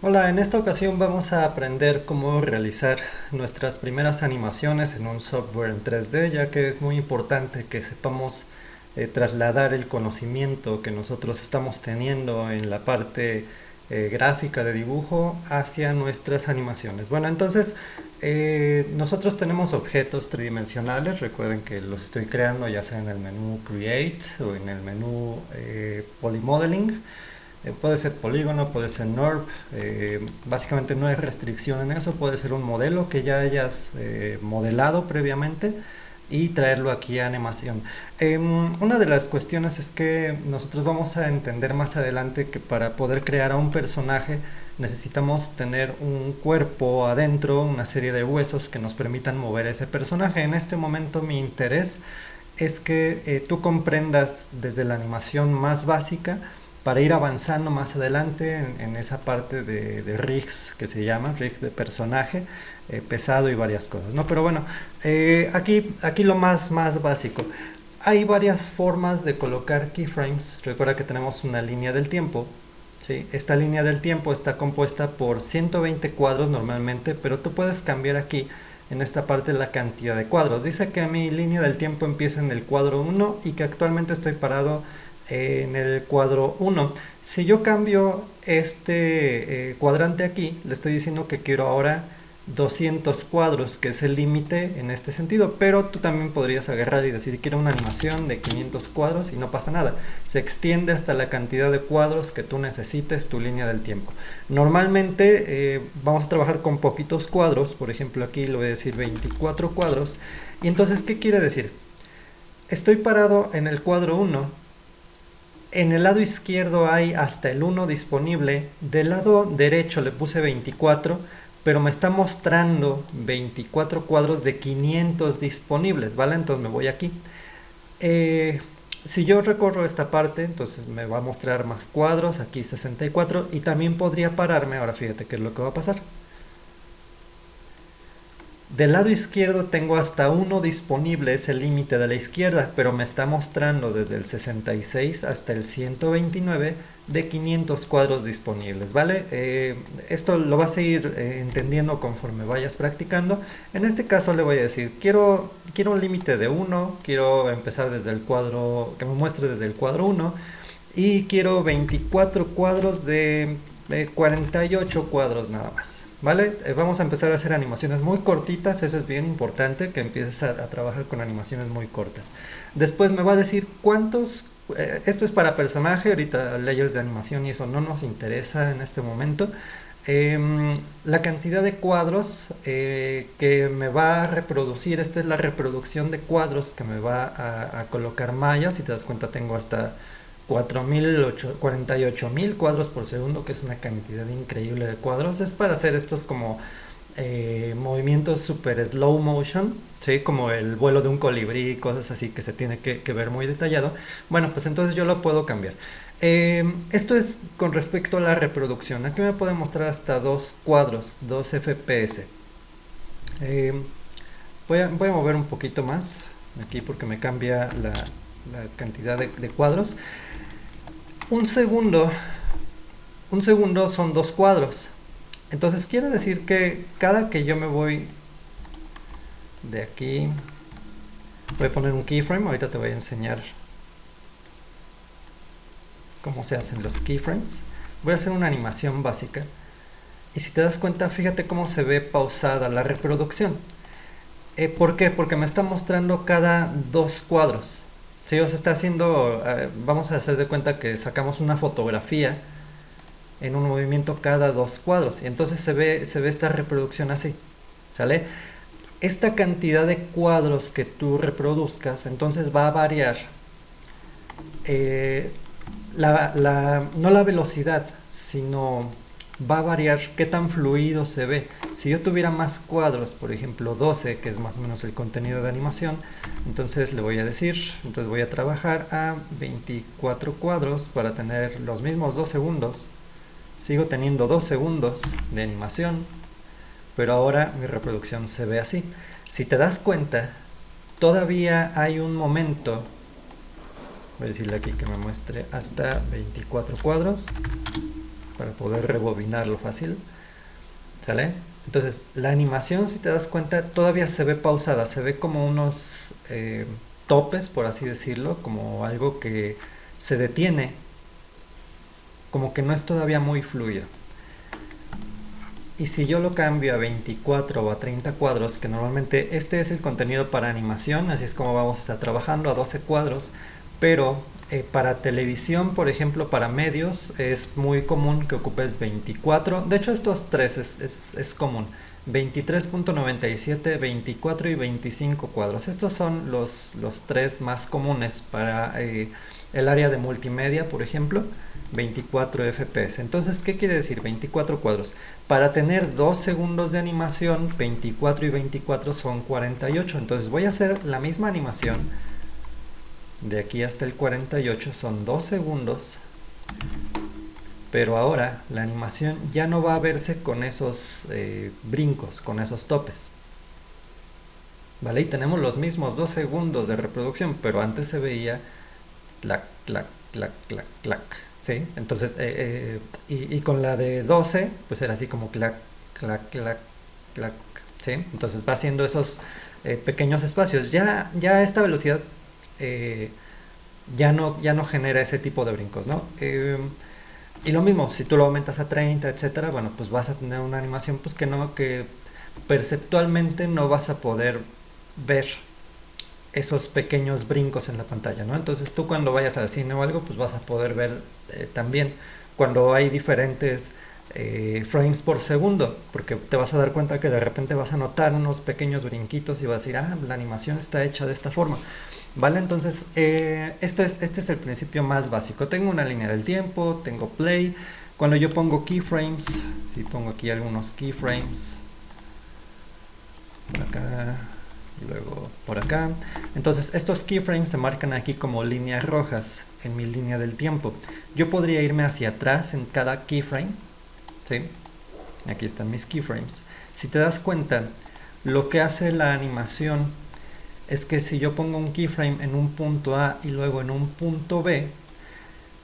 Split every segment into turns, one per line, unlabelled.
Hola, en esta ocasión vamos a aprender cómo realizar nuestras primeras animaciones en un software en 3D, ya que es muy importante que sepamos trasladar el conocimiento que nosotros estamos teniendo en la parte gráfica de dibujo hacia nuestras animaciones. Bueno, entonces nosotros tenemos objetos tridimensionales, recuerden que los estoy creando ya sea en el menú Create o en el menú Polymodeling. Puede ser polígono, puede ser NURB, básicamente no hay restricción en eso, puede ser un modelo que ya hayas modelado previamente y traerlo aquí a animación. Una de las cuestiones es que nosotros vamos a entender más adelante que para poder crear a un personaje necesitamos tener un cuerpo adentro, una serie de huesos que nos permitan mover ese personaje. En este momento mi interés es que tú comprendas desde la animación más básica para ir avanzando más adelante en esa parte de rigs que se llama, rigs de personaje, pesado y varias cosas, ¿no? Pero bueno, aquí lo más básico. Hay varias formas de colocar keyframes. Recuerda que tenemos una línea del tiempo. ¿Sí? Esta línea del tiempo está compuesta por 120 cuadros normalmente, pero tú puedes cambiar aquí en esta parte la cantidad de cuadros. Dice que mi línea del tiempo empieza en el cuadro 1 y que actualmente estoy parado en el cuadro 1. Si yo cambio este cuadrante aquí, le estoy diciendo que quiero ahora 200 cuadros, que es el límite en este sentido, pero tú también podrías agarrar y decir quiero una animación de 500 cuadros y no pasa nada, se extiende hasta la cantidad de cuadros que tú necesites tu línea del tiempo. Normalmente vamos a trabajar con poquitos cuadros, por ejemplo aquí le voy a decir 24 cuadros, y entonces ¿qué quiere decir? Estoy parado en el cuadro 1. En el lado izquierdo hay hasta el 1 disponible. Del lado derecho le puse 24, pero me está mostrando 24 cuadros de 500 disponibles, ¿vale? Entonces me voy aquí. Si yo recorro esta parte, entonces me va a mostrar más cuadros, aquí 64, y también podría pararme. Ahora fíjate qué es lo que va a pasar. Del lado izquierdo tengo hasta 1 disponible, es el límite de la izquierda, pero me está mostrando desde el 66 hasta el 129 de 500 cuadros disponibles, ¿vale? Esto lo vas a ir entendiendo conforme vayas practicando. En este caso le voy a decir, quiero un límite de 1, quiero empezar desde el cuadro, que me muestre desde el cuadro 1, y quiero 24 cuadros de 48 cuadros nada más, ¿vale? Vamos a empezar a hacer animaciones muy cortitas, eso es bien importante, que empieces a trabajar con animaciones muy cortas. Después me va a decir cuántos, esto es para personaje, ahorita layers de animación y eso no nos interesa en este momento. La cantidad de cuadros que me va a reproducir, esta es la reproducción de cuadros que me va a colocar Maya. Si te das cuenta tengo hasta 48.000 cuadros por segundo, que es una cantidad increíble de cuadros. Es para hacer estos como movimientos super slow motion, ¿sí? Como el vuelo de un colibrí, cosas así que se tiene que ver muy detallado. Bueno, pues entonces yo lo puedo cambiar. Esto es con respecto a la reproducción. Aquí me puede mostrar hasta 2 cuadros, 2 FPS. Voy a mover un poquito más aquí porque me cambia la cantidad de cuadros. Un segundo son 2 cuadros. Entonces quiere decir que cada que yo me voy de aquí, voy a poner un keyframe. Ahorita te voy a enseñar cómo se hacen los keyframes. Voy a hacer una animación básica. Y si te das cuenta, fíjate cómo se ve pausada la reproducción. ¿Por qué? Porque me está mostrando cada 2 cuadros. Si os está haciendo, vamos a hacer de cuenta que sacamos una fotografía en un movimiento cada 2 cuadros. Y entonces se ve esta reproducción así. ¿Sale? Esta cantidad de cuadros que tú reproduzcas, entonces va a variar. No la velocidad, sino va a variar qué tan fluido se ve. Si yo tuviera más cuadros, por ejemplo 12, que es más o menos el contenido de animación, entonces le voy a decir, entonces voy a trabajar a 24 cuadros para tener los mismos 2 segundos. Sigo teniendo 2 segundos de animación, pero ahora mi reproducción se ve así. Si te das cuenta, todavía hay un momento. Voy a decirle aquí que me muestre hasta 24 cuadros. para poder rebobinarlo fácil, ¿sale? Entonces, la animación, si te das cuenta, todavía se ve pausada, se ve como unos topes, por así decirlo, como algo que se detiene, como que no es todavía muy fluido. Y si yo lo cambio a 24 o a 30 cuadros, que normalmente este es el contenido para animación, así es como vamos a estar trabajando, a 12 cuadros, pero para televisión, por ejemplo, para medios, es muy común que ocupes 24, de hecho estos tres es común, 23.97, 24 y 25 cuadros. Estos son los tres más comunes para el área de multimedia, por ejemplo, 24 FPS. Entonces, ¿qué quiere decir 24 cuadros? Para tener 2 segundos de animación, 24 y 24 son 48. Entonces voy a hacer la misma animación. De aquí hasta el 48 son 2 segundos. Pero ahora la animación ya no va a verse con esos brincos, con esos topes. ¿Vale? Y tenemos los mismos 2 segundos de reproducción, pero antes se veía clac, clac, clac, clac, clac. ¿Sí? Entonces, y con la de 12, pues era así como clac, clac, clac, clac. ¿Sí? Entonces va haciendo esos pequeños espacios. Ya a esta velocidad ya no genera ese tipo de brincos, ¿no? Y lo mismo, si tú lo aumentas a 30, etcétera, bueno, pues vas a tener una animación pues que perceptualmente no vas a poder ver esos pequeños brincos en la pantalla, ¿no? Entonces tú cuando vayas al cine o algo, pues vas a poder ver también cuando hay diferentes frames por segundo, porque te vas a dar cuenta que de repente vas a notar unos pequeños brinquitos y vas a decir, ah, la animación está hecha de esta forma, ¿vale? Entonces este es el principio más básico. Tengo una línea del tiempo, tengo play. Cuando yo pongo keyframes, si pongo aquí algunos keyframes, por acá y luego por acá, entonces estos keyframes se marcan aquí como líneas rojas en mi línea del tiempo. Yo podría irme hacia atrás en cada keyframe, ¿sí? Aquí están mis keyframes. Si te das cuenta, lo que hace la animación es que si yo pongo un keyframe en un punto A y luego en un punto B,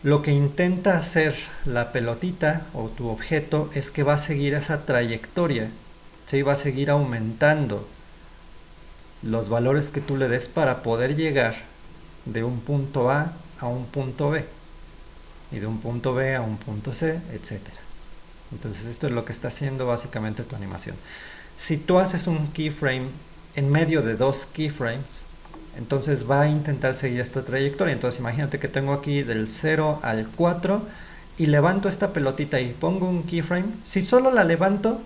lo que intenta hacer la pelotita o tu objeto es que va a seguir esa trayectoria, ¿sí? Va a seguir aumentando los valores que tú le des para poder llegar de un punto A a un punto B y de un punto B a un punto C, etc. Entonces esto es lo que está haciendo básicamente tu animación. Si tú haces un keyframe en medio de 2 keyframes, entonces va a intentar seguir esta trayectoria. Entonces imagínate que tengo aquí del 0 al 4 y levanto esta pelotita y pongo un keyframe. Si solo la levanto,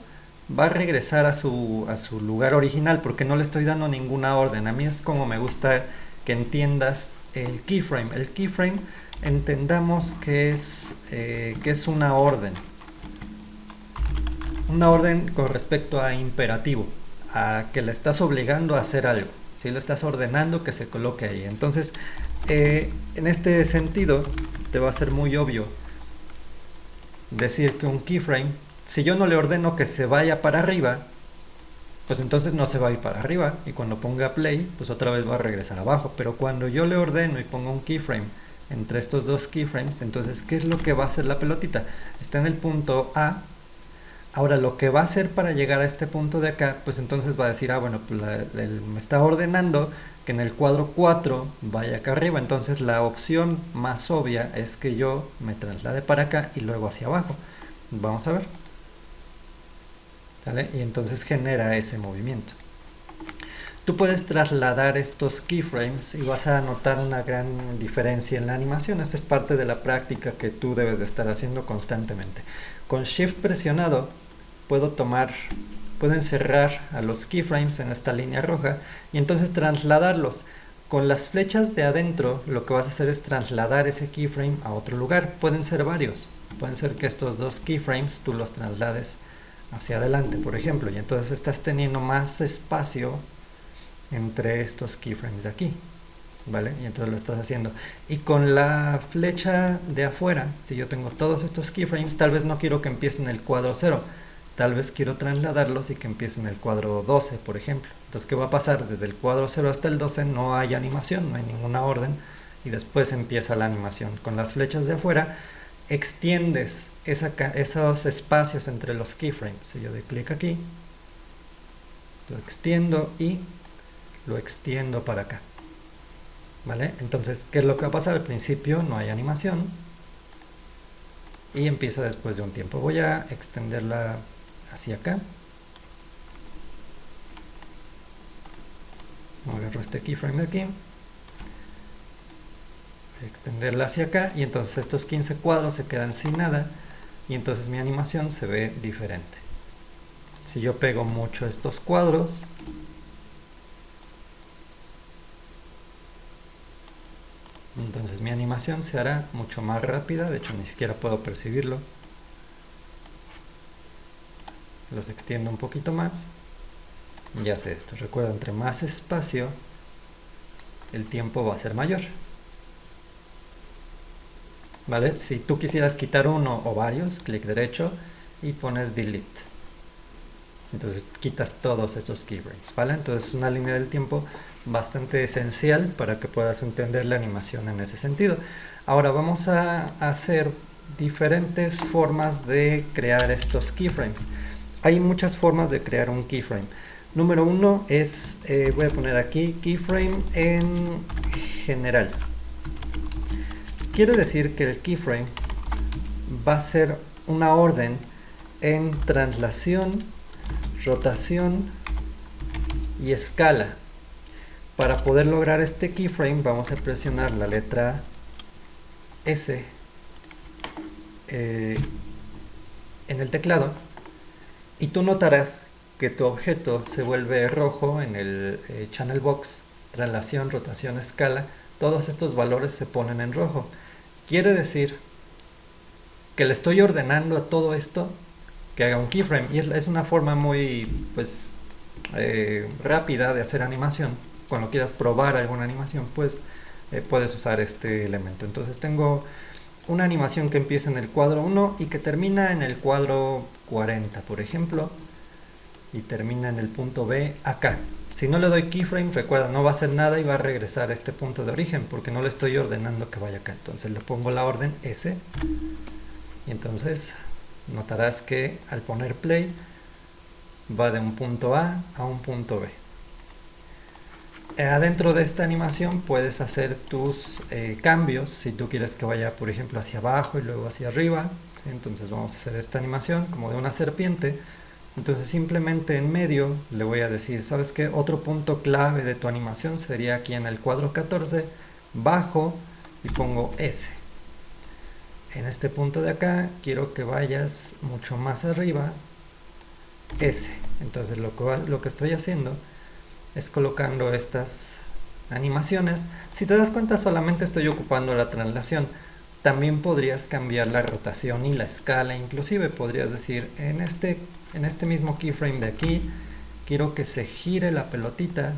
va a regresar a su lugar original porque no le estoy dando ninguna orden. A mí es como me gusta que entiendas el keyframe. El keyframe entendamos que es una orden. Una orden con respecto a imperativo, a que le estás obligando a hacer algo, ¿sí? Le estás ordenando que se coloque ahí. Entonces, en este sentido, te va a ser muy obvio decir que un keyframe, si yo no le ordeno que se vaya para arriba, pues entonces no se va a ir para arriba, y cuando ponga play, pues otra vez va a regresar abajo. Pero cuando yo le ordeno y pongo un keyframe entre estos 2 keyframes, entonces, ¿qué es lo que va a hacer la pelotita? Está en el punto A. Ahora lo que va a hacer para llegar a este punto de acá, pues entonces va a decir, ah, bueno, pues me está ordenando que en el cuadro 4 vaya acá arriba. Entonces la opción más obvia es que yo me traslade para acá y luego hacia abajo. Vamos a ver. ¿Sale? Y entonces genera ese movimiento. Tú puedes trasladar estos keyframes y vas a notar una gran diferencia en la animación. Esta es parte de la práctica que tú debes de estar haciendo constantemente. Con Shift presionado puedo encerrar a los keyframes en esta línea roja y entonces trasladarlos. Con las flechas de adentro lo que vas a hacer es trasladar ese keyframe a otro lugar. Pueden ser varios. Pueden ser que estos 2 keyframes tú los traslades hacia adelante, por ejemplo, y entonces estás teniendo más espacio entre estos keyframes de aquí, ¿vale? Y entonces lo estás haciendo. Y con la flecha de afuera, si yo tengo todos estos keyframes, tal vez no quiero que empiecen el cuadro 0, tal vez quiero trasladarlos y que empiecen el cuadro 12, por ejemplo. Entonces, ¿qué va a pasar? Desde el cuadro 0 hasta el 12 no hay animación, no hay ninguna orden, y después empieza la animación. Con las flechas de afuera extiendes esos espacios entre los keyframes. Si yo doy clic aquí, lo extiendo y lo extiendo para acá. ¿Vale? Entonces, ¿qué es lo que va a pasar? Al principio no hay animación y empieza después de un tiempo. Voy a extenderla hacia acá. Agarro este keyframe de aquí, voy a extenderla hacia acá y entonces estos 15 cuadros se quedan sin nada y entonces mi animación se ve diferente. Si yo pego mucho estos cuadros, entonces mi animación se hará mucho más rápida, de hecho ni siquiera puedo percibirlo. Los extiendo un poquito más. Ya sé esto, recuerda, entre más espacio, el tiempo va a ser mayor. ¿Vale? Si tú quisieras quitar uno o varios, clic derecho y pones delete. Entonces quitas todos estos keyframes, ¿vale? Entonces es una línea del tiempo bastante esencial para que puedas entender la animación en ese sentido. Ahora vamos a hacer diferentes formas de crear estos keyframes. Hay muchas formas de crear un keyframe. Número uno es, voy a poner aquí keyframe en general. Quiere decir que el keyframe va a ser una orden en translación, rotación y escala. Para poder lograr este keyframe vamos a presionar la letra S en el teclado y tú notarás que tu objeto se vuelve rojo en el channel box, translación, rotación, escala. Todos estos valores se ponen en rojo. Quiere decir que le estoy ordenando a todo esto que haga un keyframe y es una forma muy rápida de hacer animación. Cuando quieras probar alguna animación, pues puedes usar este elemento. Entonces tengo una animación que empieza en el cuadro 1 y que termina en el cuadro 40, por ejemplo, y termina en el punto B acá. Si no le doy keyframe, recuerda, no va a hacer nada y va a regresar a este punto de origen porque no le estoy ordenando que vaya acá. Entonces le pongo la orden S y entonces notarás que al poner play va de un punto A a un punto B. Adentro de esta animación puedes hacer tus cambios. Si tú quieres que vaya, por ejemplo, hacia abajo y luego hacia arriba, ¿sí? Entonces vamos a hacer esta animación como de una serpiente. Entonces simplemente en medio le voy a decir, ¿sabes qué? Otro punto clave de tu animación sería aquí en el cuadro 14, bajo y pongo S. En este punto de acá quiero que vayas mucho más arriba, S. Entonces lo que estoy haciendo es colocando estas animaciones. Si te das cuenta, solamente estoy ocupando la translación. También podrías cambiar la rotación y la escala. Inclusive podrías decir, en este mismo keyframe de aquí, quiero que se gire la pelotita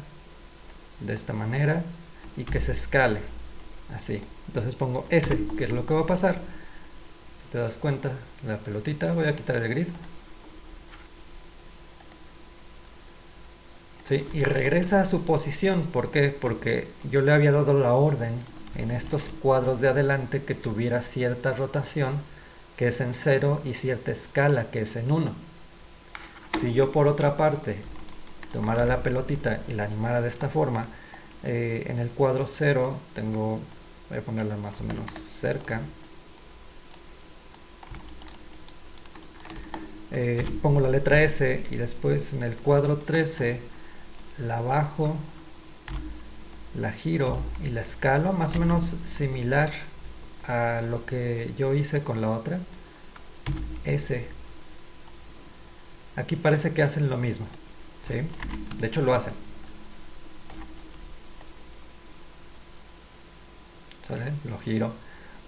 de esta manera y que se escale así. Entonces pongo S, que es lo que va a pasar. Si te das cuenta, la pelotita, voy a quitar el grid. ¿Sí? Y regresa a su posición. ¿Por qué? Porque yo le había dado la orden en estos cuadros de adelante que tuviera cierta rotación, que es en 0, y cierta escala, que es en 1. Si yo por otra parte tomara la pelotita y la animara de esta forma, en el cuadro 0 tengo, voy a ponerla más o menos cerca, pongo la letra S y después en el cuadro 13 la bajo, la giro y la escalo, más o menos similar a lo que yo hice con la otra S. Aquí parece que hacen lo mismo, ¿sí? De hecho lo hacen. ¿Sale? Lo giro.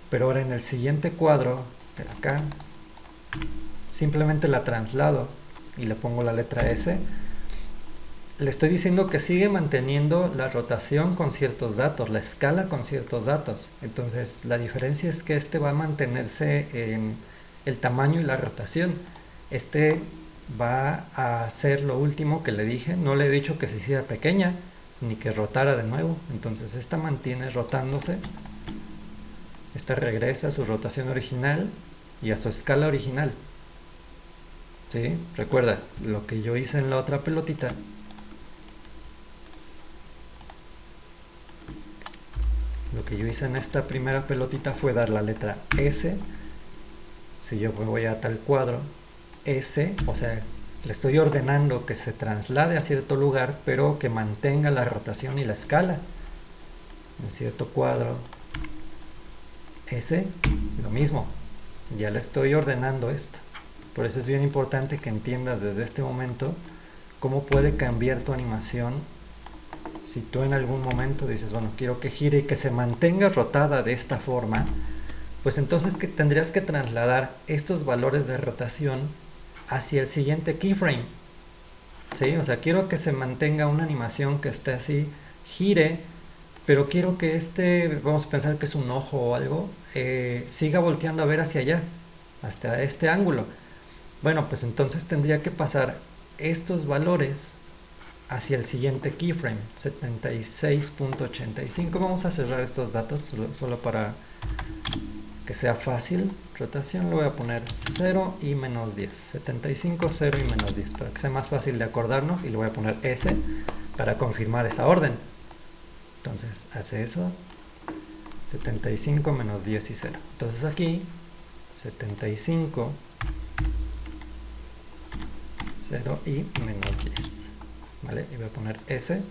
Pero ahora en el siguiente cuadro de acá simplemente la traslado y le pongo la letra S. Le estoy diciendo que sigue manteniendo la rotación con ciertos datos, la escala con ciertos datos. Entonces la diferencia es que este va a mantenerse en el tamaño y la rotación. Este va a hacer lo último que le dije. No le he dicho que se hiciera pequeña ni que rotara de nuevo. Entonces esta mantiene rotándose. Esta regresa a su rotación original y a su escala original. ¿Sí? Recuerda, lo que yo hice en la otra pelotita, lo que yo hice en esta primera pelotita fue dar la letra S. Si yo voy a tal cuadro, S, o sea, le estoy ordenando que se traslade a cierto lugar, pero que mantenga la rotación y la escala. En cierto cuadro, S, lo mismo. Ya le estoy ordenando esto. Por eso es bien importante que entiendas desde este momento cómo puede cambiar tu animación. Si tú en algún momento dices, bueno, quiero que gire y que se mantenga rotada de esta forma, pues entonces que tendrías que trasladar estos valores de rotación hacia el siguiente keyframe. ¿Sí? O sea, quiero que se mantenga una animación que esté así, gire, pero quiero que vamos a pensar que es un ojo o algo, siga volteando a ver hacia allá, hasta este ángulo. Bueno, pues entonces tendría que pasar estos valores hacia el siguiente keyframe, 76.85. Vamos a cerrar estos datos solo para que sea fácil. Rotación le voy a poner 0 y menos 10. 75, 0 y menos 10, para que sea más fácil de acordarnos. Y le voy a poner S para confirmar esa orden. Entonces hace eso, 75 menos 10 y 0. Entonces aquí 75, 0 y menos 10. ¿Vale? Y voy a poner S. Ahí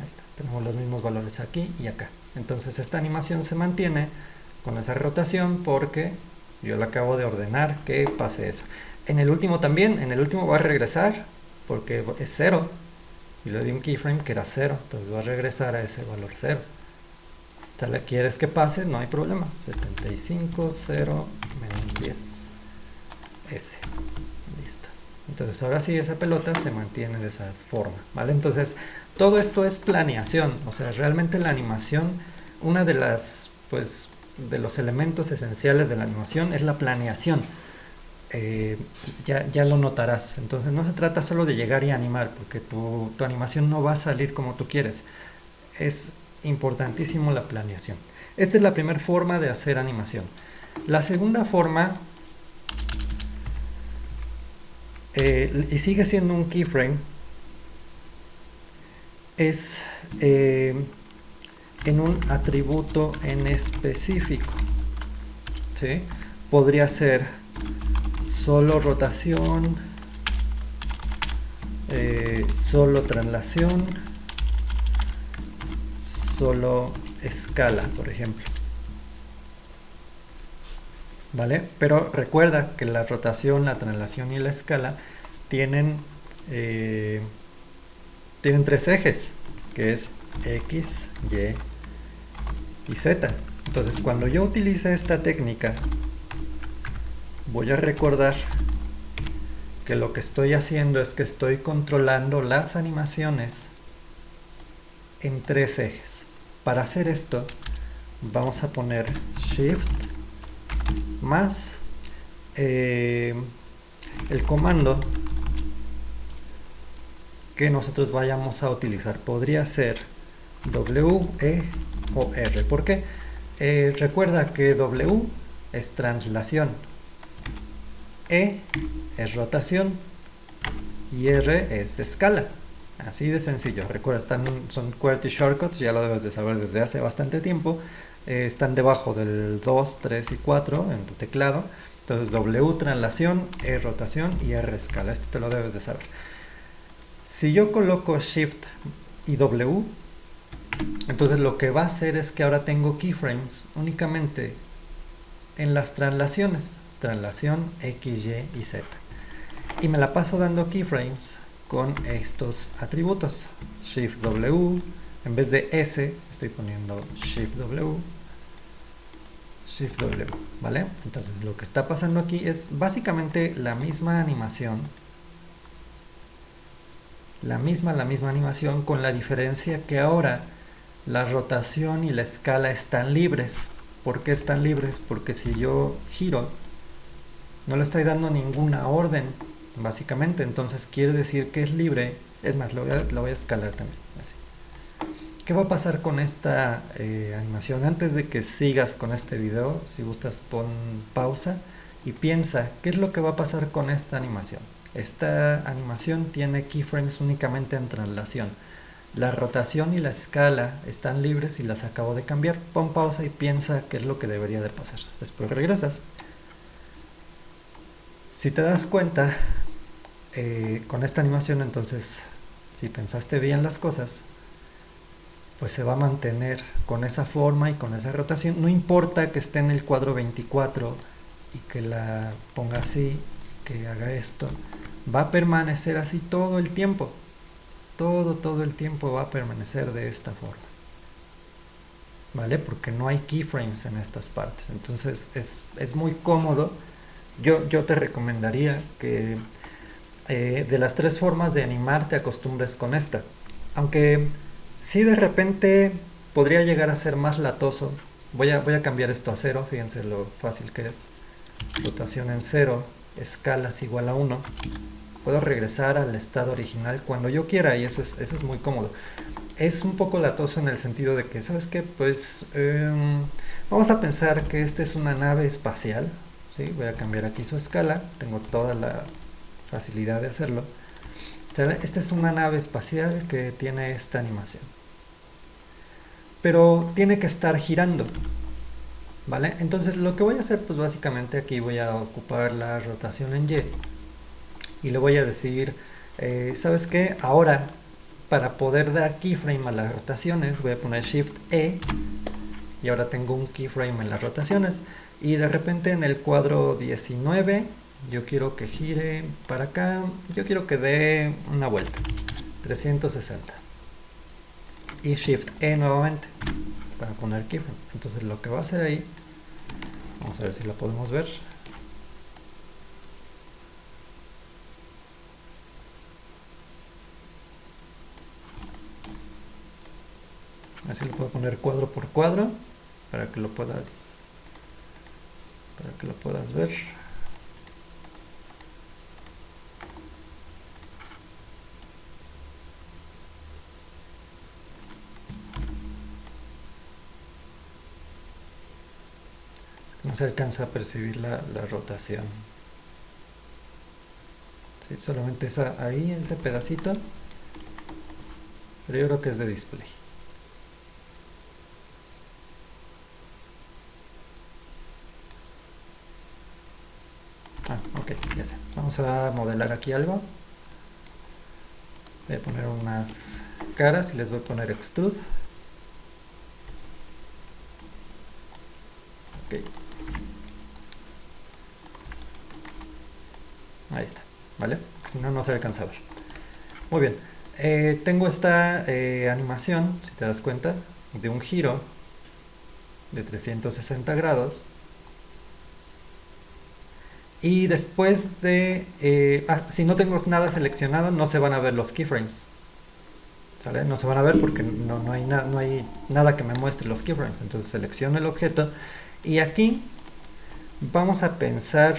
está, tenemos los mismos valores aquí y acá. Entonces esta animación se mantiene con esa rotación porque yo le acabo de ordenar que pase eso. En el último también, en el último va a regresar porque es 0. Y le di un keyframe que era 0, entonces va a regresar a ese valor 0. Si le quieres que pase, no hay problema. 75, 0, menos 10, S. Listo. Entonces ahora sí esa pelota se mantiene de esa forma, ¿vale? Entonces todo esto es planeación, o sea, realmente la animación, una de las, pues, de los elementos esenciales de la animación es la planeación. Ya lo notarás. Entonces no se trata solo de llegar y animar, porque tu animación no va a salir como tú quieres. Es importantísimo la planeación. Esta es la primera forma de hacer animación. La segunda forma, y sigue siendo un keyframe, es en un atributo en específico. ¿Sí? Podría ser solo rotación, solo traslación, solo escala, por ejemplo. ¿Vale? Pero recuerda que la rotación, la traslación y la escala tienen tres ejes, que es X, Y y Z. Entonces cuando yo utilice esta técnica, voy a recordar que lo que estoy haciendo es que estoy controlando las animaciones en tres ejes. Para hacer esto, vamos a poner Shift más el comando que nosotros vayamos a utilizar. Podría ser W, E o R. ¿Por qué? Recuerda que W es traslación, E es rotación y R es escala. Así de sencillo. Recuerda, son QWERTY shortcuts, ya lo debes de saber desde hace bastante tiempo. Están debajo del 2, 3 y 4 en tu teclado. Entonces W traslación, E rotación y R escala. Esto te lo debes de saber. Si yo coloco Shift y W, entonces lo que va a hacer es que ahora tengo keyframes únicamente en las traslaciones. Traslación X, Y y Z. Y me la paso dando keyframes con estos atributos. Shift W, en vez de S estoy poniendo Shift W, Shift W, ¿vale? Entonces lo que está pasando aquí es básicamente la misma animación, la misma animación, con la diferencia que ahora la rotación y la escala están libres. ¿Por qué están libres? Porque si yo giro, no le estoy dando ninguna orden, básicamente. Entonces quiere decir que es libre. Es más, lo voy a escalar también, así. ¿Qué va a pasar con esta animación? Antes de que sigas con este video, si gustas pon pausa y piensa, ¿qué es lo que va a pasar con esta animación? Esta animación tiene keyframes únicamente en traslación. La rotación y la escala están libres y las acabo de cambiar. Pon pausa y piensa qué es lo que debería de pasar. Después regresas. Si te das cuenta, con esta animación, entonces, si pensaste bien las cosas, pues se va a mantener con esa forma y con esa rotación. No importa que esté en el cuadro 24 y que la ponga así, y que haga esto. Va a permanecer así todo el tiempo. Todo el tiempo va a permanecer de esta forma. ¿Vale? Porque no hay keyframes en estas partes. Entonces es muy cómodo. Yo te recomendaría que de las tres formas de animar te acostumbres con esta. Aunque si de repente podría llegar a ser más latoso. Voy a cambiar esto a 0. Fíjense lo fácil que es. Rotación en 0. Escalas igual a 1. Puedo regresar al estado original cuando yo quiera y eso es muy cómodo. Es un poco latoso en el sentido de que, ¿sabes qué? Pues vamos a pensar que esta es una nave espacial. ¿Sí? Voy a cambiar aquí su escala. Tengo toda la facilidad de hacerlo. Esta es una nave espacial que tiene esta animación. Pero tiene que estar girando. ¿Vale? Entonces lo que voy a hacer, pues básicamente aquí voy a ocupar la rotación en Y. Y le voy a decir, ¿sabes qué? Ahora, para poder dar keyframe a las rotaciones, voy a poner Shift E. Y ahora tengo un keyframe en las rotaciones. Y de repente en el cuadro 19, yo quiero que gire para acá. Yo quiero que dé una vuelta. 360. Y Shift E nuevamente para poner keyframe. Entonces lo que va a hacer ahí, vamos a ver si la podemos ver. Así lo puedo poner cuadro por cuadro para que lo puedas ver. No se alcanza a percibir la rotación. Sí, solamente ahí, ese pedacito. Pero yo creo que es de display. Ok, ya sé. Vamos a modelar aquí algo. Voy a poner unas caras y les voy a poner extrude. Ok. Ahí está, ¿vale? Si no, no se alcanza a ver. Muy bien. Tengo esta animación, si te das cuenta, de un giro de 360 grados. Y después de... si no tengo nada seleccionado, no se van a ver los keyframes. ¿Vale? No se van a ver porque no hay nada que me muestre los keyframes. Entonces selecciono el objeto. Y aquí vamos a pensar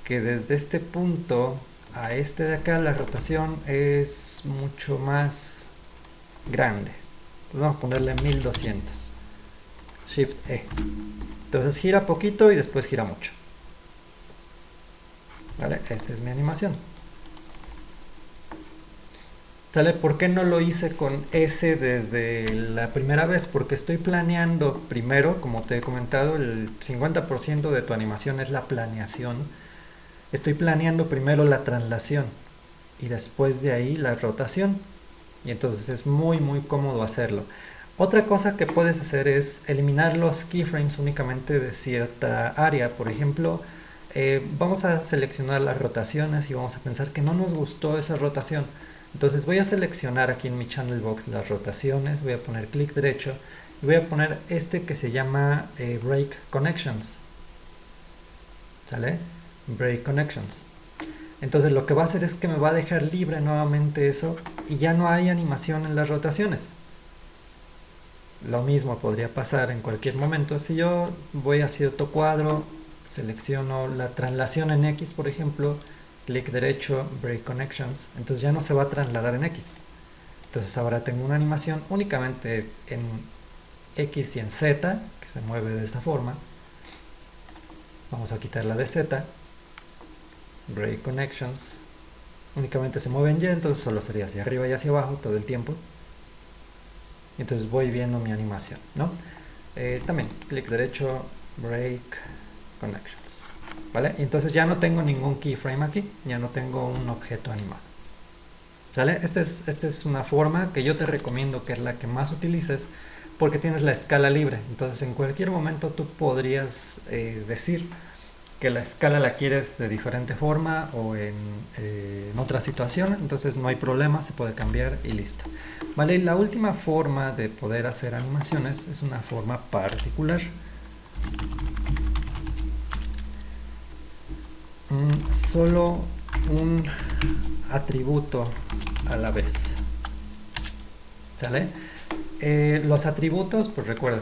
que desde este punto a este de acá la rotación es mucho más grande. Pues vamos a ponerle 1200. Shift E. Entonces gira poquito y después gira mucho. ¿Vale? Esta es mi animación. ¿Sale? ¿Por qué no lo hice con S desde la primera vez? Porque estoy planeando primero, como te he comentado, el 50% de tu animación es la planeación. Estoy planeando primero la traslación y después de ahí la rotación. Y entonces es muy cómodo hacerlo. Otra cosa que puedes hacer es eliminar los keyframes únicamente de cierta área. Por ejemplo, vamos a seleccionar las rotaciones y vamos a pensar que no nos gustó esa rotación. Entonces voy a seleccionar aquí en mi channel box las rotaciones, voy a poner clic derecho y voy a poner este que se llama Break Connections. ¿Sale? Break Connections. Entonces lo que va a hacer es que me va a dejar libre nuevamente eso y ya no hay animación en las rotaciones. Lo mismo podría pasar en cualquier momento. Si yo voy a cierto cuadro, selecciono la traslación en X, por ejemplo, clic derecho, Break Connections, entonces ya no se va a trasladar en X. Entonces ahora tengo una animación únicamente en X y en Z, que se mueve de esa forma. Vamos a quitar la de Z. Break Connections. Únicamente se mueve en Y, entonces solo sería hacia arriba y hacia abajo todo el tiempo. Entonces voy viendo mi animación, ¿no? También, clic derecho, Break Connections. ¿Vale? Y entonces ya no tengo ningún keyframe aquí, ya no tengo un objeto animado. ¿Sale? Esta es una forma que yo te recomiendo, que es la que más utilices, porque tienes la escala libre. Entonces en cualquier momento tú podrías decir que la escala la quieres de diferente forma o en otra situación, entonces no hay problema, se puede cambiar y listo. Vale, y la última forma de poder hacer animaciones es una forma particular. Solo un atributo a la vez. ¿Sale? Los atributos, pues recuerda,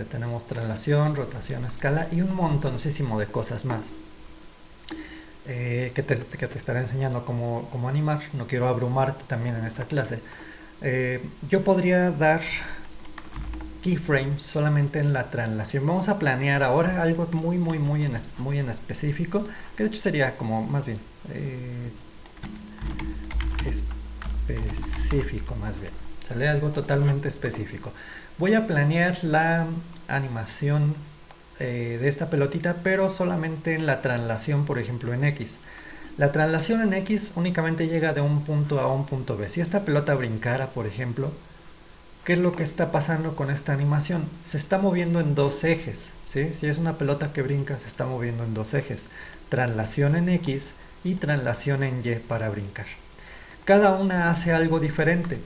tenemos traslación, rotación, escala y un montoncísimo de cosas más que te estaré enseñando cómo animar. No quiero abrumarte también en esta clase. Yo podría dar keyframes solamente en la traslación. Vamos a planear ahora algo muy en específico, que de hecho sería como más bien específico más bien. Sale algo totalmente específico. Voy a planear la animación de esta pelotita, pero solamente en la traslación, por ejemplo en X. La traslación en X únicamente llega de un punto A a un punto B. Si esta pelota brincara, por ejemplo, ¿qué es lo que está pasando con esta animación? Se está moviendo en dos ejes, ¿sí? Si es una pelota que brinca, se está moviendo en dos ejes. Traslación en X y traslación en Y para brincar. Cada una hace algo diferente.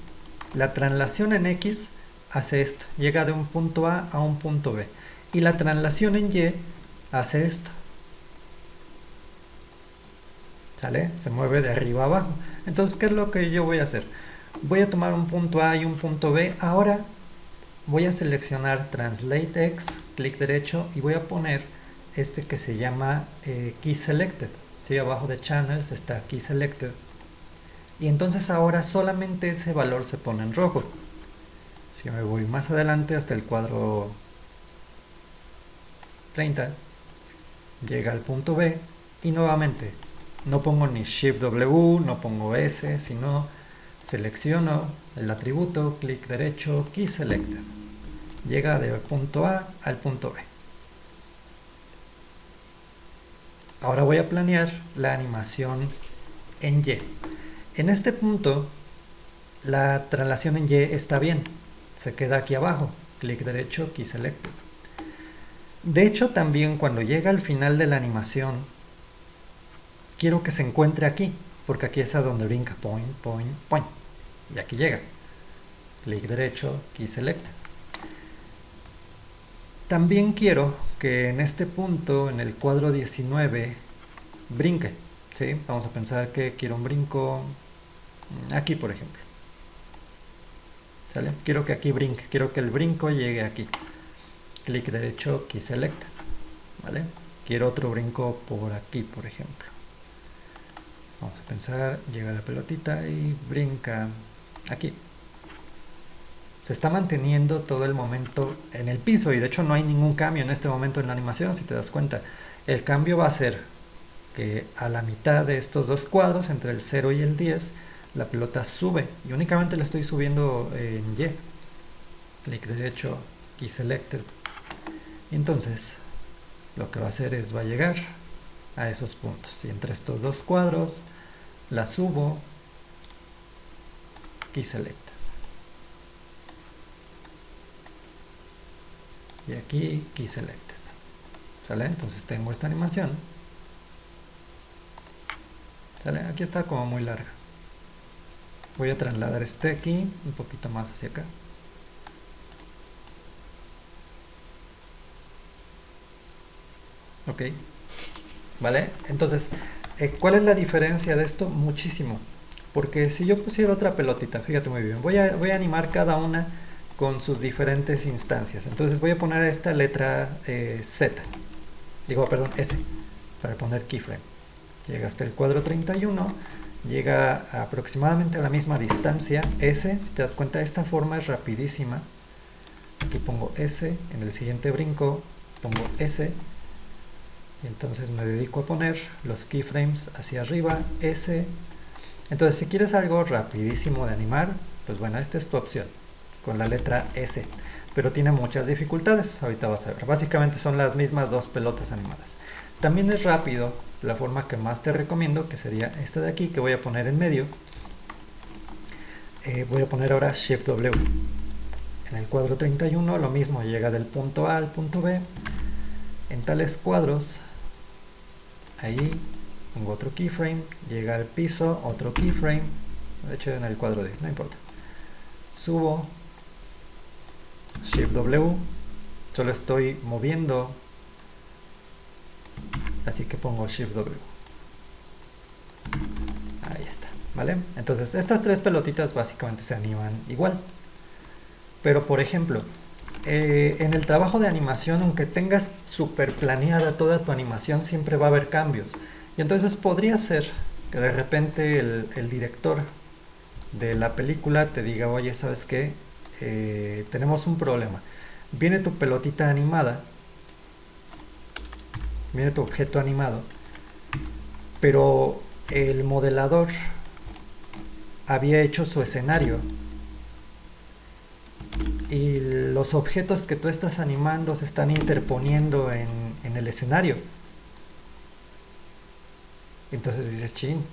La traslación en X hace esto, llega de un punto A a un punto B. Y la traslación en Y hace esto. ¿Sale? Se mueve de arriba a abajo. Entonces, ¿qué es lo que yo voy a hacer? Voy a tomar un punto A y un punto B. Ahora voy a seleccionar Translate X, clic derecho, y voy a poner este que se llama Key Selected. ¿Sí? Abajo de Channels está Key Selected. Y entonces ahora solamente ese valor se pone en rojo. Si me voy más adelante hasta el cuadro 30, llega al punto B y nuevamente no pongo ni Shift W, no pongo S, sino selecciono el atributo, clic derecho, Key Selected. Llega del punto A al punto B. Ahora voy a planear la animación en Y. En este punto, la traslación en Y está bien. Se queda aquí abajo. Clic derecho, Key Selected. De hecho, también cuando llega al final de la animación, quiero que se encuentre aquí, porque aquí es a donde brinca. Point, point, point. Y aquí llega. Clic derecho, Key Selected. También quiero que en este punto, en el cuadro 19, brinque. ¿Sí? Vamos a pensar que quiero un brinco aquí, por ejemplo. ¿Sale? Quiero que aquí brinque, quiero que el brinco llegue aquí. Clic derecho, Key Selected. ¿Vale? Quiero otro brinco por aquí, por ejemplo. Vamos a pensar, llega la pelotita y brinca aquí. Se está manteniendo todo el momento en el piso y de hecho no hay ningún cambio en este momento en la animación, si te das cuenta. El cambio va a ser que a la mitad de estos dos cuadros, entre el 0 y el 10, la pelota sube y únicamente la estoy subiendo en Y. Clic derecho, Key Selected. Y entonces lo que va a hacer es va a llegar a esos puntos y entre estos dos cuadros la subo, Key Selected. Y aquí Key Selected. ¿Sale? Entonces tengo esta animación. ¿Sale? Aquí está como muy larga. Voy a trasladar este aquí un poquito más hacia acá. Ok. ¿Vale? Entonces, ¿cuál es la diferencia de esto? Muchísimo. Porque si yo pusiera otra pelotita, fíjate muy bien, voy a animar cada una con sus diferentes instancias. Entonces voy a poner esta letra Z. Digo, perdón, S, para poner keyframe. Llega hasta el cuadro 31 llega aproximadamente a la misma distancia, S, si te das cuenta esta forma es rapidísima, aquí pongo S, en el siguiente brinco pongo S, y entonces me dedico a poner los keyframes hacia arriba, S. Entonces si quieres algo rapidísimo de animar, pues bueno, esta es tu opción, con la letra S, pero tiene muchas dificultades, ahorita vas a ver. Básicamente son las mismas dos pelotas animadas. También es rápido la forma que más te recomiendo, que sería esta de aquí, que voy a poner en medio. Voy a poner ahora Shift W. En el cuadro 31 lo mismo, llega del punto A al punto B. En tales cuadros, ahí pongo otro keyframe, llega al piso, otro keyframe, de hecho en el cuadro 10, no importa. Subo, Shift W, solo estoy moviendo, así que pongo Shift W. Ahí está, ¿vale? Entonces estas tres pelotitas básicamente se animan igual. Pero por ejemplo, en el trabajo de animación, aunque tengas súper planeada toda tu animación, siempre va a haber cambios. Y entonces podría ser que de repente el director de la película te diga, oye, ¿sabes qué? Tenemos un problema. Viene tu pelotita animada, viene tu objeto animado, pero el modelador había hecho su escenario y los objetos que tú estás animando se están interponiendo en el escenario. Entonces dices, chin,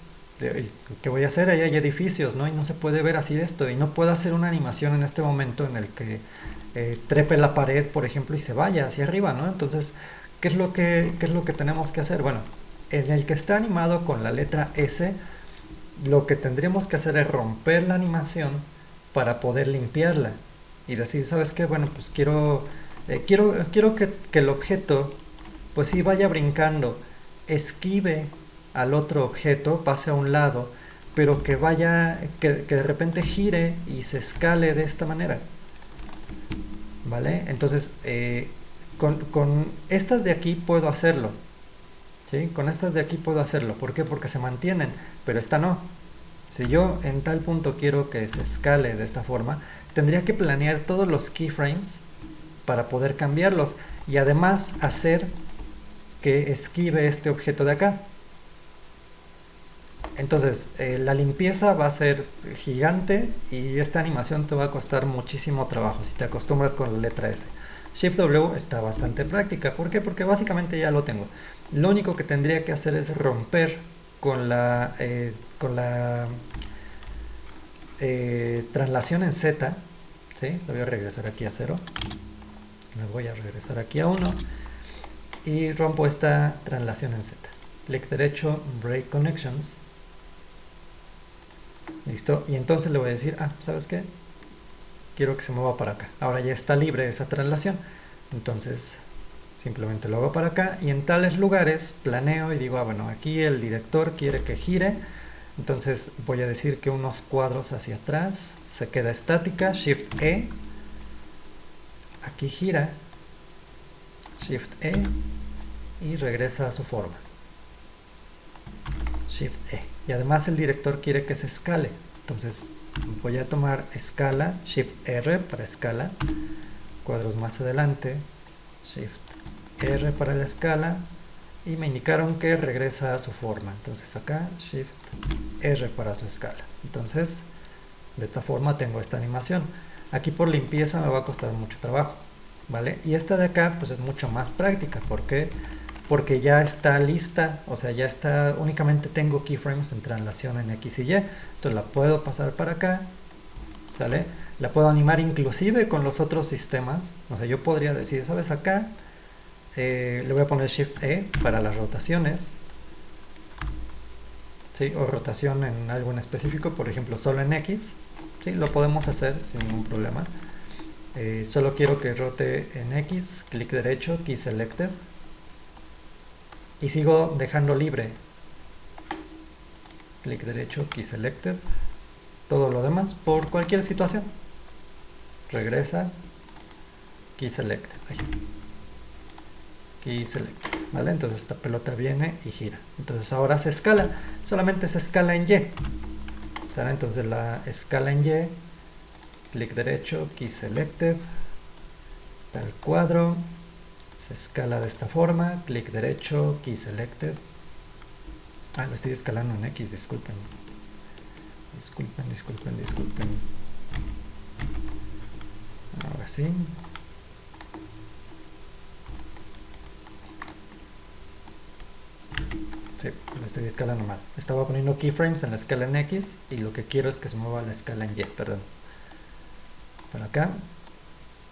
¿qué voy a hacer? Ahí hay edificios, ¿no? Y no se puede ver así esto. Y no puedo hacer una animación en este momento en el que trepe la pared, por ejemplo, y se vaya hacia arriba, ¿no? Entonces, ¿qué es lo que tenemos que hacer? Bueno, en el que está animado con la letra S, lo que tendríamos que hacer es romper la animación para poder limpiarla. Y decir, ¿sabes qué? Bueno, pues quiero que el objeto, pues sí, vaya brincando, esquive al otro objeto, pase a un lado, pero que vaya, que de repente gire y se escale de esta manera. ¿Vale? Entonces, con estas de aquí puedo hacerlo. ¿Sí? Con estas de aquí puedo hacerlo. ¿Por qué? Porque se mantienen, pero esta no. Si yo en tal punto quiero que se escale de esta forma, tendría que planear todos los keyframes para poder cambiarlos y además hacer que esquive este objeto de acá. Entonces, la limpieza va a ser gigante y esta animación te va a costar muchísimo trabajo si te acostumbras con la letra S. Shift W está bastante práctica. ¿Por qué? Porque básicamente ya lo tengo. Lo único que tendría que hacer es romper con la traslación en Z. ¿Sí? Lo voy a regresar aquí a 0. Me voy a regresar aquí a 1 y rompo esta traslación en Z. Clic derecho, Break Connections. Listo, y entonces le voy a decir, ¿sabes qué? Quiero que se mueva para acá. Ahora ya está libre esa traslación. Entonces, simplemente lo hago para acá y en tales lugares planeo y digo, bueno, aquí el director quiere que gire. Entonces voy a decir que unos cuadros hacia atrás se queda estática, Shift E. Aquí gira, Shift E y regresa a su forma. Shift E. Y además el director quiere que se escale. Entonces voy a tomar escala, Shift R para escala, cuadros más adelante, Shift R para la escala y me indicaron que regresa a su forma. Entonces acá Shift R para su escala. Entonces de esta forma tengo esta animación. Aquí por limpieza me va a costar mucho trabajo, ¿vale? Y esta de acá pues es mucho más práctica. ¿Por qué? Porque ya está lista, o sea, ya está, únicamente tengo keyframes en traslación en X y Y, entonces la puedo pasar para acá, ¿sale? La puedo animar inclusive con los otros sistemas, o sea, yo podría decir, ¿sabes? Acá le voy a poner Shift E para las rotaciones, ¿sí? O rotación en algo en específico, por ejemplo, solo en X, ¿sí? Lo podemos hacer sin ningún problema. Solo quiero que rote en X, clic derecho, Key Selected, y sigo dejando libre, clic derecho, Key Selected, todo lo demás por cualquier situación. Regresa, Key Selected. Ahí. key selected, ¿vale? Entonces esta pelota viene y gira. Entonces ahora se escala, solamente se escala en Y, ¿sale? Entonces la escala en Y, clic derecho, key selected, tal cuadro, se escala de esta forma, clic derecho, key selected. Lo estoy escalando en X, disculpen. Disculpen. Ahora sí. Sí, lo estoy escalando mal. Estaba poniendo keyframes en la escala en X y lo que quiero es que se mueva la escala en Y, perdón. Por acá.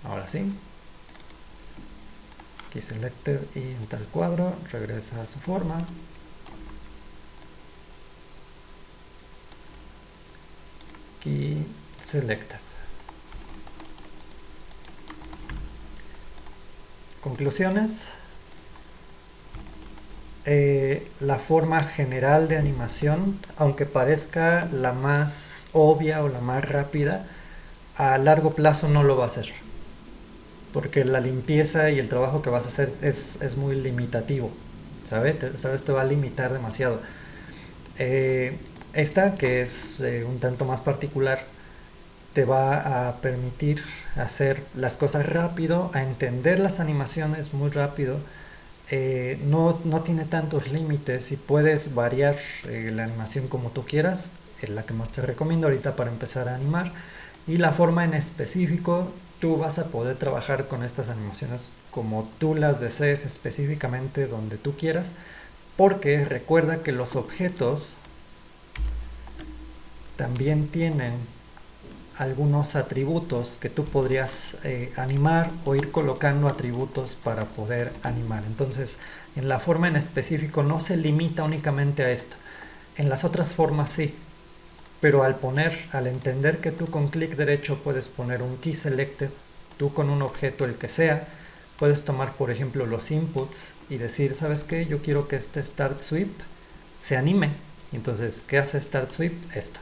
Ahora sí. Key selected y en tal cuadro regresa a su forma. Key selected. Conclusiones. La forma general de animación, aunque parezca la más obvia o la más rápida, a largo plazo no lo va a hacer, porque la limpieza y el trabajo que vas a hacer es muy limitativo, ¿sabes? Te va a limitar demasiado. Esta, que es un tanto más particular, te va a permitir hacer las cosas rápido, a entender las animaciones muy rápido. No tiene tantos límites y puedes variar la animación como tú quieras, es la que más te recomiendo ahorita para empezar a animar. Y la forma en específico, tú vas a poder trabajar con estas animaciones como tú las desees, específicamente donde tú quieras, porque recuerda que los objetos también tienen algunos atributos que tú podrías animar o ir colocando atributos para poder animar. Entonces, en la forma en específico no se limita únicamente a esto. En las otras formas sí, pero al entender que tú con clic derecho puedes poner un key selected, tú con un objeto el que sea, puedes tomar por ejemplo los inputs y decir, ¿sabes qué? Yo quiero que este start sweep se anime. Entonces, ¿qué hace start sweep? Esto.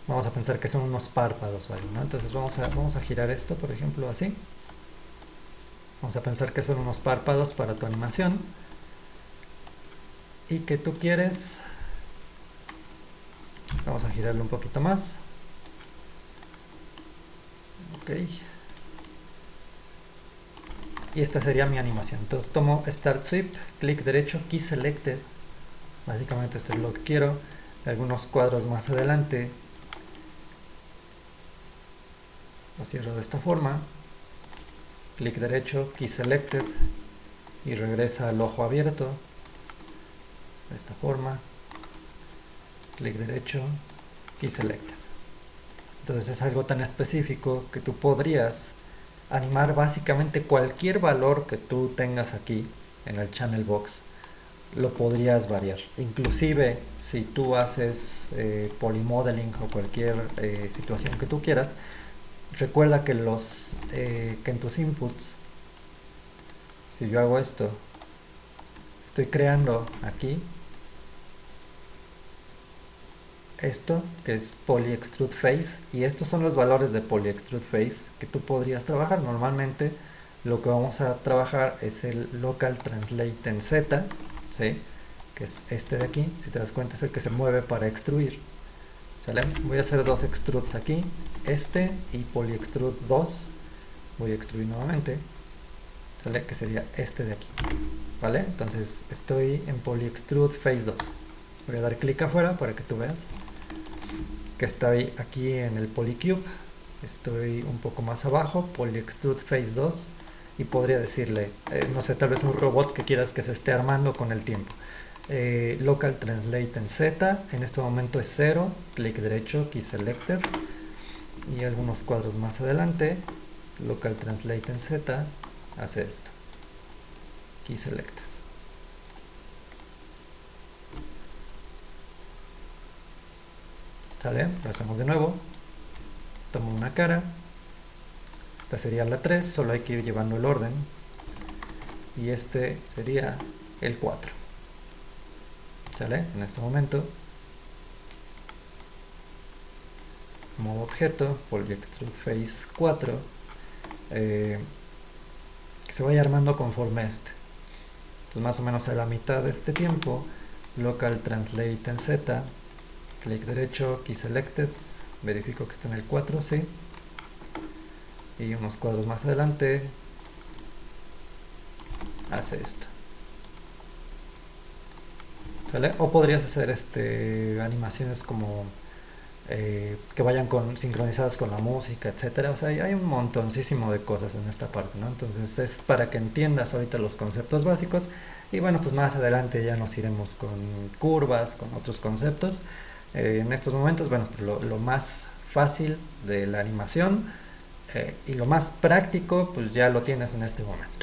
Vamos a pensar que son unos párpados, ¿vale? ¿No? Entonces vamos a girar esto, por ejemplo, así. Vamos a pensar que son unos párpados para tu animación. Y que tú quieres... Vamos a girarlo un poquito más. Ok. Y esta sería mi animación. Entonces tomo Start Sweep, clic derecho, Key Selected. Básicamente esto es lo que quiero. Algunos cuadros más adelante. Lo cierro de esta forma. Clic derecho, Key Selected. Y regresa al ojo abierto. De esta forma. Clic derecho, Key Selected. Entonces es algo tan específico que tú podrías animar básicamente cualquier valor que tú tengas aquí en el channel box. Lo podrías variar. Inclusive si tú haces polymodeling o cualquier situación que tú quieras, recuerda que que en tus inputs, si yo hago esto, estoy creando aquí esto que es Poly Extrude Face, y estos son los valores de Poly Extrude Face que tú podrías trabajar. Normalmente lo que vamos a trabajar es el Local Translate en Z, ¿sí? Que es este de aquí. Si te das cuenta es el que se mueve para extruir, ¿sale? Voy a hacer dos extrudes aquí, este y Poly Extrude 2. Voy a extruir nuevamente, ¿sale? Que sería este de aquí, ¿vale? Entonces estoy en Poly Extrude Face 2. Voy a dar clic afuera para que tú veas que estoy aquí en el Polycube. Estoy un poco más abajo, Poly Extrude Face 2, y podría decirle, no sé, tal vez un robot que quieras que se esté armando con el tiempo. Local Translate en Z, en este momento es 0, clic derecho, Key Selected, y algunos cuadros más adelante, Local Translate en Z, hace esto, Key Selected. ¿Sale? Lo hacemos de nuevo. Tomo una cara. Esta sería la 3, solo hay que ir llevando el orden. Y este sería el 4. ¿Sale? En este momento, modo objeto, Poly Extrude Face 4, que se vaya armando conforme este. Entonces más o menos a la mitad de este tiempo, local translate en Z, clic derecho, key selected, verifico que está en el 4, sí, y unos cuadros más adelante hace esto. ¿Sale? O podrías hacer animaciones como que vayan sincronizadas con la música, etcétera. O sea, hay un montoncísimo de cosas en esta parte, ¿no? Entonces es para que entiendas ahorita los conceptos básicos y bueno, pues más adelante ya nos iremos con curvas, con otros conceptos. En estos momentos, bueno, pues lo más fácil de la animación y lo más práctico, pues ya lo tienes en este momento.